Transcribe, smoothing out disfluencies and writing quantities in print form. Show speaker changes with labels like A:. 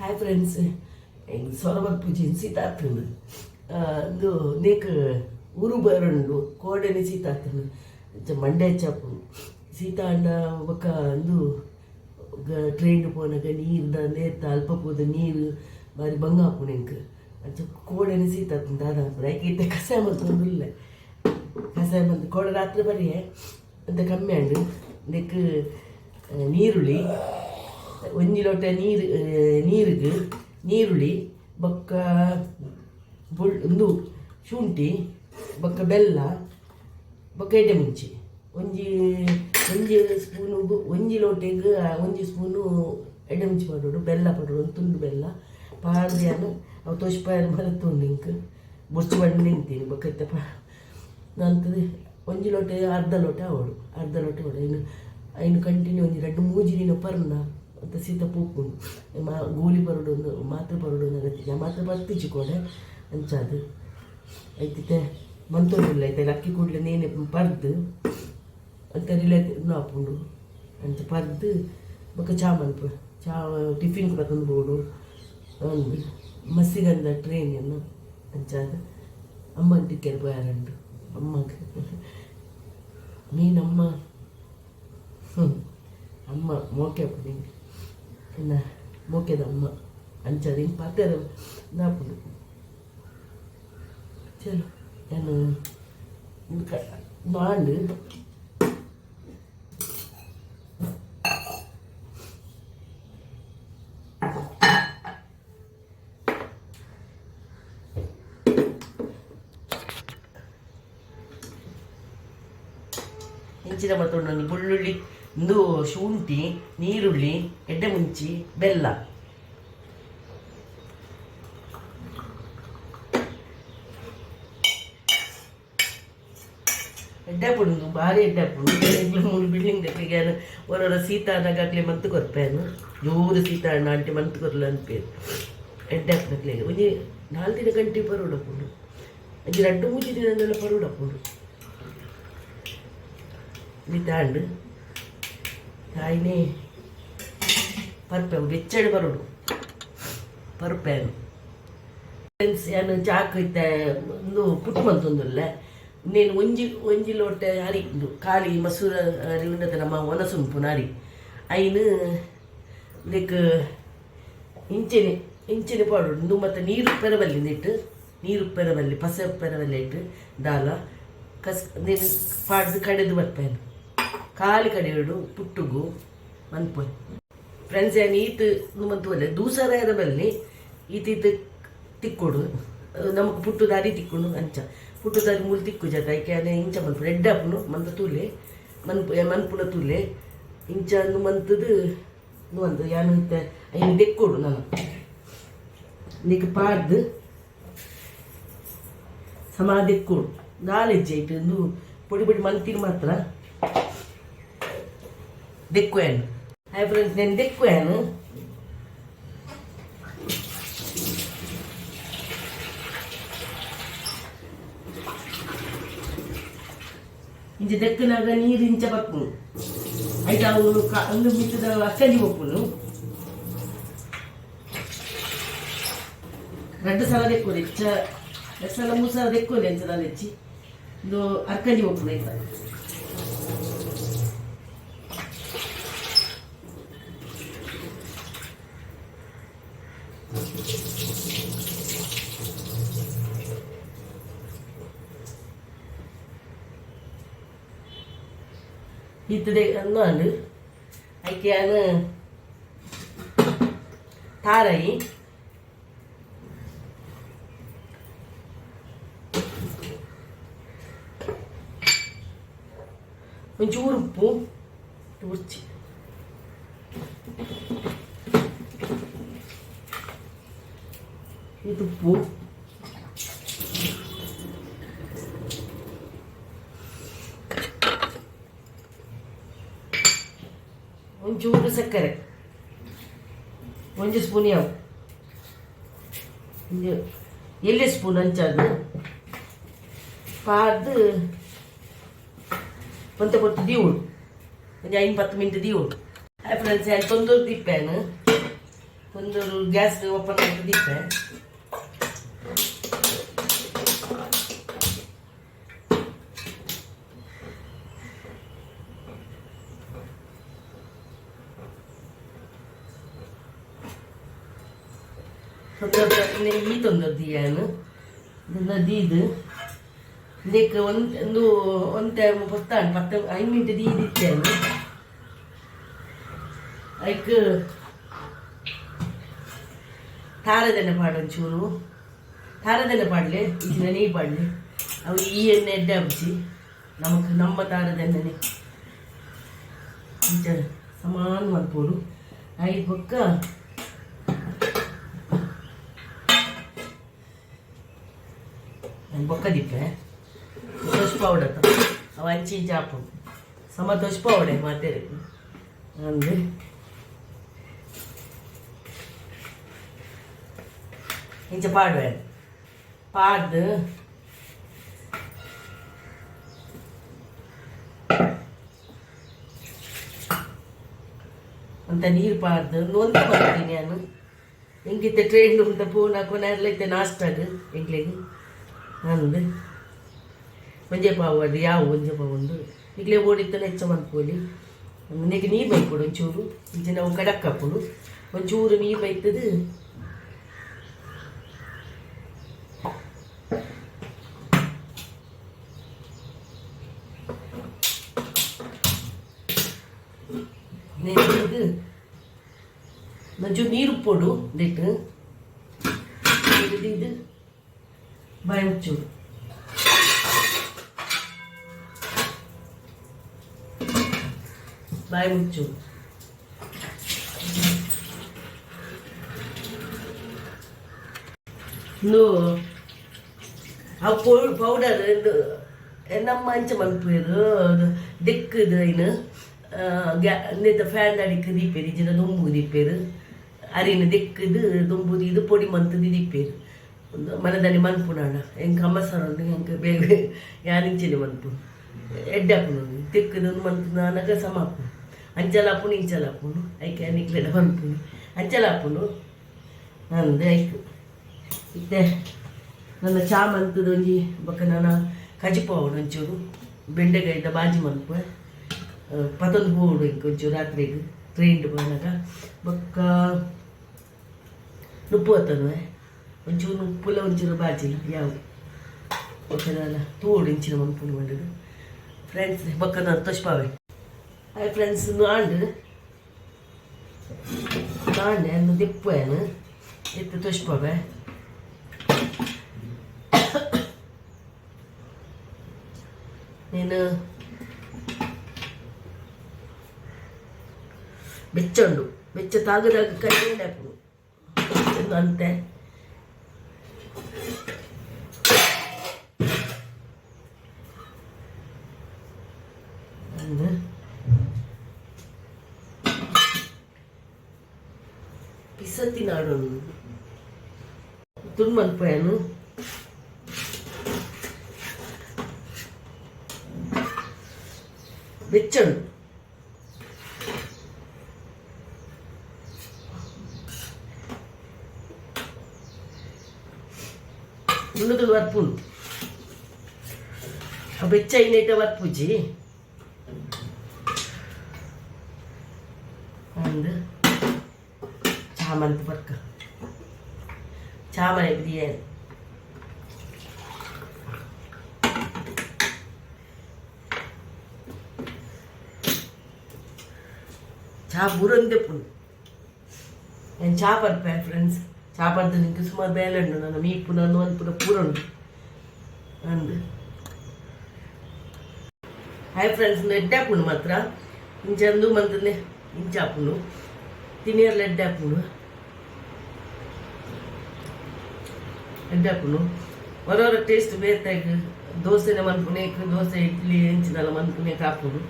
A: hi friends, ಹೆಂಗೆ ಸೊರಬರ್ ಪೂಜೆ ಸೀತಾತನು ಇದು ನೀಕ್ ಊರು ಬರಂಡು ಕೋಡೆನೆ ಸೀತಾತನು ಮಂಡ್ಯ ಚಾಪು ಸೀತಾ ಅಂಡ ಒಕ್ಕ ಅಂದು ಟ್ರೈನ್ ಪೋನಾಗ ನೀರ್ದ ನೇತ ಅಲ್ಪ ಪೋದ ನೀರು ಬಾರಿ ಬಂಗ ಹಾಪುಣು ಎಂಕ್ ಅಂಚ ಕೋಡೆನೆ ಸೀತಾತನು ದಾದ ಐಕೆ ಕಷಾಯ ಮಂತೊಂದುಲ್ಲ ಕಷಾಯ ಮಂತ್ ಕೋಡೆ ರಾತ್ರಿ ಬರೀ ಅಂತ ಕಮ್ಮಿ ಅಂಡು ನೆಕ್ ನೀರುಳ್ಳಿ ಒಂಜಿ ಲೋಟ ನೀರಿಗೆ ನೀರುಳ್ಳಿ ಬೊಕ್ಕ ಒಂದು ಶುಂಠಿ ಬೊಕ್ಕ ಬೆಲ್ಲ ಬೊಕ್ಕ ಎಡ್ಡೆ ಮುಂಚಿ ಒಂಜಿ ಸ್ಪೂನು ಒಂಜಿ ಲೋಟೆಗೆ ಒಂಜಿ ಸ್ಪೂನು ಎಡ್ಡೆ ಮುಂಚಿ ಪಡೋಡು ಬೆಲ್ಲ ಪಡೋಡು ಒಂದು ತುಂಡು ಬೆಲ್ಲ ಪಾಡ್ದಿಯಾನು ಅವು ತೋಷ್ಪಾಯರು ಮರತ್ತುಂಡು ಇಂಕ್ ಬೊರ್ಚು ಬಣ್ಣ ನಿಂತೀನಿ ಬೊಕ್ಕ ನಂತದ ಒಂಜಿ ಲೋಟ ಅರ್ಧ ಲೋಟ ಅವಡು ಇನ್ನು ಕಂಟಿನ್ಯೂ ಒಂಜಿ 2-3 ದಿನ ಪರ್ನ ಅಂತ ಸೀತ ಪೂಪುಂಡು ಗೋಲಿ ಬರೋಡು ಮಾತ್ರೆ ಬರೋಡು ನಗತ್ತಿದ್ದೆ ಮಾತ್ರೆ ಬರ್ತಿಚ್ಚು ಕೊಡೆ ಅಂಚಾದು ಐತಿತ್ತೆ ಮಂತೋಡಿಲ್ಲ ಐತೆ ಅಕ್ಕಿ ಕೂಡಲೇ ನೇನೆ ಪರ್ದು ಅಂತ ರಿಲೇಟ್ ನಾಪುಂಡು ಅಂತ ಪರ್ದು ಬೊಕ್ಕ ಚಾ ಮಲ್ಪ ಚಾ ಟಿಫಿನ್ ಕೂಡ ತಂದು ಬೋಡು ಒಂದು ಮಸ್ಸಿಗಂದ ಟ್ರೈನನ್ನು ಅಂಚಾದ ಅಮ್ಮನ ಟಿಕ್ಕೆರ್ ಬಾರಂಡು ಅಮ್ಮಗೆ ಮೀನಮ್ಮ ಅಮ್ಮ ಮೋಕೆ ನಿಂಗೆ ಇನ್ನು ಮೋಕೆದ ಅಮ್ಮ ಅಂಚದ ಹಿಂಗೆ ಪಾತ್ರೆ ನಾಪುಡು ಚಲೋ ನಾನು ಮಾಂಡು ಹೆಂಚಿನ ಮತ್ತೊಂಡು ನನಗೆ ಬೆಳ್ಳುಳ್ಳಿ ಒಂದು ಶುಂಠಿ ನೀರುಳ್ಳಿ ಎಡ್ಡೆ ಮುಂಚಿ ಬೆಲ್ಲ ಎಡ್ಡೆ ಪುಂಡು ಭಾರಿ ಎಡ್ಡೆ ಪುಂಡು ಮೂರು ಬಿಲ್ಡಿಂಗ್ ದೆಪ್ಪಿಗೆ ಒರೊರ ಸೀತಾ ನಗಾಗ್ಲಿ ಮಂತು ಕೊರ್ಪೇನು ಜೋರು ಸೀತಾ ಅಣ್ಣ ಆಂಟಿ ಮಂತು ಕೊರ್ಲ ಅನ್ಪೇರು ಎಡ್ಡೆ ಹಾಕ್ಲಿ ಒಂಜಿ 4 ದಿನ ಗಂಟೆ ಪರೋಡ ಪುಂಡು ಒಂಜಿ 2-3 ದಿನದೆಲ್ಲ ಪರೋಡ ಪುಂಡು ತಾಂಡು ತಾಯಿನೇ ಪರ್ಪೆವು ಬೆಚ್ಚಡು ಬರೋಡು ಪರ್ಪೆನು ಫ್ರೆಂಡ್ಸ್ ಏನು ಚಾಕು ಇತ್ತೆ ಒಂದು ಪುಟ್ಟು ಬಂತೊಂದುಲ್ಲ ಇನ್ನೇನು ಒಂಜಿ ಲೋಟ ಅರಿದು ಖಾಲಿ ಮಸೂರ ಅರಿ ಉಂಡದ ನಮ್ಮ ಒನಸುಂಪು ನಾರಿ ಐನು ಇದಕ್ಕೆ ಇಂಚಿನ ಪಾಡು ಇಂದು ಮತ್ತು ನೀರು ಪೆರವಲ್ಲಿ ಇಟ್ಟು ನೀರು ಪೆರವಲ್ಲಿ ಪಸೆ ಪೆರವಲ್ಲಿ ಇಟ್ಟು ದಾಲ ನೀನು ಪಾಡ್ದು ಕಡೆದು ಬರ್ಪೇನು ಖಾಲಿ ಕಡೆಯಡು ಪುಟ್ಟುಗು ಮನ್ಪು ಫ್ರೆಂಡ್ಸ್ ಏನು ಈತು ಮಂತುವಲ್ಲ ದೂಸರ ಬಲ್ಲಿ ಈತೀತು ತಿಕ್ಕೊಡು ನಮಗೆ ಪುಟ್ಟು ದಾರಿ ತಿಕ್ಕೊಂಡು ಅಂಚ ಪುಟ್ಟು ದಾರಿ ಮೂರು ತಿಕ್ಕು ಜತ ಐಕೆ ಅದೇ ಇಂಚ ಮನ್ಪು ರೆಡ್ ಹಾಪುನು ಮಂತ ತೂಲೆ ಮನ್ಪುನ ತೂಲೆ ಇಂಚ ಮಂತದು ಒಂದು ಏನು ಐನು ತೆಕ್ಕೊಡು ನಾನು ನೀನು ಪಾಡ್ದು ಸಮಾಧಿಕ್ಕೊಡು ನಾಲೆಜ್ಜೆ ಐಟು ಒಂದು ಪೊಡಿ ಮಂತಿನ ಮಾತ್ರ ದೆಕ್ಕುವೇನು ಹಾಯ್ ಫ್ರೆಂಡ್ಸ್ ನಾನು ದೆಕ್ಕುವೇನು ಇಂಚ ದೆಕ್ಕನಾಗ ನೀರು ಇಂಚ ಬಪ್ಪುನು ಆಯ್ತು ಅವನು ಅಂದು ಮಿತ್ತದ ಅಕ್ಕಡಿ ಬಪ್ಪುನು 2 ಸಲ ದೆಕ್ಕೋದು ಹೆಚ್ಚ 2 ಸಲ 3 ಸಲ ದೆಕ್ಕೋಲಿ ಅಂಚದ ಹೆಚ್ಚಿ ಇದು ಅರ್ಕಂಡಿ ಬಪ್ಪುನು ಆಯ್ತಾ ಇತ್ತದೆ ಅಂದು ಐಕೆ ತಾರಾಯಿ ಒಂಚೂರು ಉಪ್ಪು ಉಚ್ಚಿ ಇದು ಉಪ್ಪು ಒಂಚೂರು ಸಕ್ಕರೆ 1 ಸ್ಪೂನ್ ಯಾವ ಎಲ್ಲಿ ಸ್ಪೂನ್ ಹಂಚದು ಪಾರ್ದು ಒಂತ ಕೊಟ್ಟು ದೀವುಡು ಒಂದು 5-10 ಮಿನಿಟ್ ದೀವುಡು ಫ್ರೆಂಡ್ಸ್ ತೊಂದೂರು ತಿಪ್ಪೇನು ಒಂದು ಗ್ಯಾಸ್ ಓಪನ್ ಮಾಡಿ ದಿಪ್ಪೆ ಈ ತೊಂದರ್ದು ಏನು ದೀದು ಇದಕ್ಕೆ ಒಂದು ಟೈಮ್ ಪತ್ತಾನು 5 ಮಿನಿಟ್ ದೀದಿತ್ತೇನು ಅದಕ್ಕೆ ತಾರದೆಣ್ಣೆ ಪಾಡು ಒಂಚೂರು ತಾರದೆಣ್ಣೆ ಪಾಡಲೆ ಇದನ್ನ ನೀರು ಪಾಡಲೆ ಅವು ಈ ಎಣ್ಣೆ ಎಡ್ಡೆ ಹಬ್ಬಿಸಿ ನಮ್ಮ ತಾರದೆಣ್ಣೆ ಇಂಚ ಸಮಾನ ಮಾಡ್ಬೋದು ಐದು ಬೊಕ್ಕ ಬೊಕ್ಕ ದಿಪ್ಪೆ ದೋಸೆ ಪೌಡರ್ ಅವು ಹಂಚಿ ಚಾಪು ಸಮ ದೋಸೆ ಪೌಡೆ ಮಾತೇ ಅಂದ್ರೆ ಇಂಚ ಪಾಡುವೆ ಪಾಡ್ದು ಅಂತ ನೀರು ಪಾಡ್ದು ನೊಂದ ಮಾಡ್ತೀನಿ ನಾನು ಹೆಂಗಿತ್ತೆ ಟ್ರೈನ್ ಅಂತ ಪೂನ ಕೊನೆಯರ್ಲೈತೆ ನಾಸ್ಟಾಗ ಎಂಗ್ಲಿಗೆ ಅಂದು ಒಂಜೆ ಪಾವಡು ಯಾವ ಒಂಜೆ ಪಾವೊಂದು ಈಗಲೇ ಓಡಿತ್ತಲ್ಲ ಹೆಚ್ಚ ಮನ್ಪೋಲಿ ನೆಗೆ ನೀರು ಬೈಕೊಡು ಒಂಚೂರು ಇಂಚ ನಾವು ಕಡಕ್ ಹಾಕೊಂಡು ಒಂಚೂರು ನೀರು ಬೈತದು ಇದು ನಂಚೂರು ನೀರು ಪೊಡು ದಿಟ್ಟು ಇದು ಬಾಯಿ ಮುಚ್ಚೋಡು ಬಾಯಿ ಮುಚ್ಚೋಡು ಇನ್ನು ಆ ಪೌಡರ್ ನಮ್ಮ ಅಂಚ ಮಲ್ಪೇರು ದಿಕ್ಕದು ಏನು ನೆತ್ತ ಫ್ಯಾನ್ ಅಡಿಕ್ಕೆ ದಿಪ್ಪೇರು ಇಜಿನ ದುಂಬು ದಿಪ್ಪೇರು ಅರಿನ ದಿಕ್ಕದು ದುಂಬುದು ಇದು ಪೊಡಿ ಮಂತದ್ದು ದಿಪ್ಪೇರು ಒಂದು ಮನದಲ್ಲಿ ಮನ್ಪುನಾಣ ಹೆಂಗೆ ಕಮ್ಮಸಾರ ಹೆಂಗೆ ಬೇಗ ಯಾರಿಂಚನೆ ಮನ್ಪು ಎಡ್ಡೆ ಹಾಕೊಂಡು ತಿಕ್ಕದೊಂದು ಮನ್ಪು ನಾನಾಗ ಸಮ ಹಾಪುನು ಅಂಚಲ ಹಾಪುನು ಇಂಚಲ ಹಾಪುನು ಐಕೆ ನಿಕ್ಲೆಡ ಮನ್ಪುನು ಅಂಚಲ ಹಾಪುನು ಅಂದೆ ಐಕು ಇತ್ತೆ ನನ್ನ ಚಾ ಮಂತದ ಒಂಜಿ ಬೊಕ್ಕ ನಾನು ಕಜಿಪೋವಡು ಒಂಚೂರು ಬೆಂಡೆಕಾಯ್ದ ಬಾಜಿ ಮನ್ಪು ಪತೊಂದು ಹೂಡು ಇಂಕ ಒಂಚೂರು ರಾತ್ರಿಗೆ ಟ್ರೈನ್ ಬಂದಾಗ ಬೊಕ್ಕ ನುಪ್ಪು ಹತ್ತನು ಒಂಚೂರು ಉಪ್ಪುಲ ಒಂಚೂರು ಬಾಜಿಲ್ಲ ಯಾವ ಬೊಕ್ಕದಲ್ಲ ತೋಡು ಇಂಚಿನ ಮನ್ಪುನು ಮಾಡಿದ್ದು ಫ್ರೆಂಡ್ಸ್ ಬೊಕ್ಕ ತೋಷ್ಪಾವೆ ಹಾಯ್ ಫ್ರೆಂಡ್ಸ್ ನಾಂಡು ಅನ್ನು ದಿಪ್ಪೇನು ಎತ್ತು ತೋಷ್ಪಾವೆ ನೀನು ಬೆಚ್ಚಂಡು ಬೆಚ್ಚ ತಾಗದಾಗ ಕೈ ಹಾಕು ಅಂತೆ పిసతి నాడు తున్మనిపోయాను వెచ్చండు ఉల్లుగలు వర్పుండు ఆ ಬೆಚ್ಚ అయినట వర్పుజి ಅಂದ ಚಾಮಂತಿ ಬರ್ಕ ಚಾಮನೆ ಬಿರಿಯಾನಿ ಚಾ ಬುರಂದೆ ಪುಂಡು ನಾನು ಚಾ ಬರ್ಪೆ ಫ್ರೆಂಡ್ಸ್ ಚಾ ಬರ್ದು ನಿಂಗೆ ಸುಮಾರು ಬೇಲೆ ಉಂಡು ನಾನು ಮೀಪು ನಾನು ಒಂದು ಪುರ ಪೂರ ಉಂಡು ಅಂದು ಹಾಯ್ ಫ್ರೆಂಡ್ಸ್ ಎಡ್ಡೆ ಹಾಕೊಂಡು ಮಾತ್ರ ಇಂಚಂದು ಮಂತಂದೆ ಇಂಚ ಹಾಕೊಂಡು ತಿನ್ನಿಯರ್ಲ ಎಡ್ಡೆ ಹಾಕೊಂಡು ಹೊರವರ ಟೇಸ್ಟ್ ಬೇತಾಗ ದೋಸೆನ ಮನ್ಪುನೇಕ್ ದೋಸೆ ಇಡ್ಲಿ ಹೆಂಚಿನಲ್ಲ ಮನ್ಪುನೇಕ್ ಹಾಕೋದು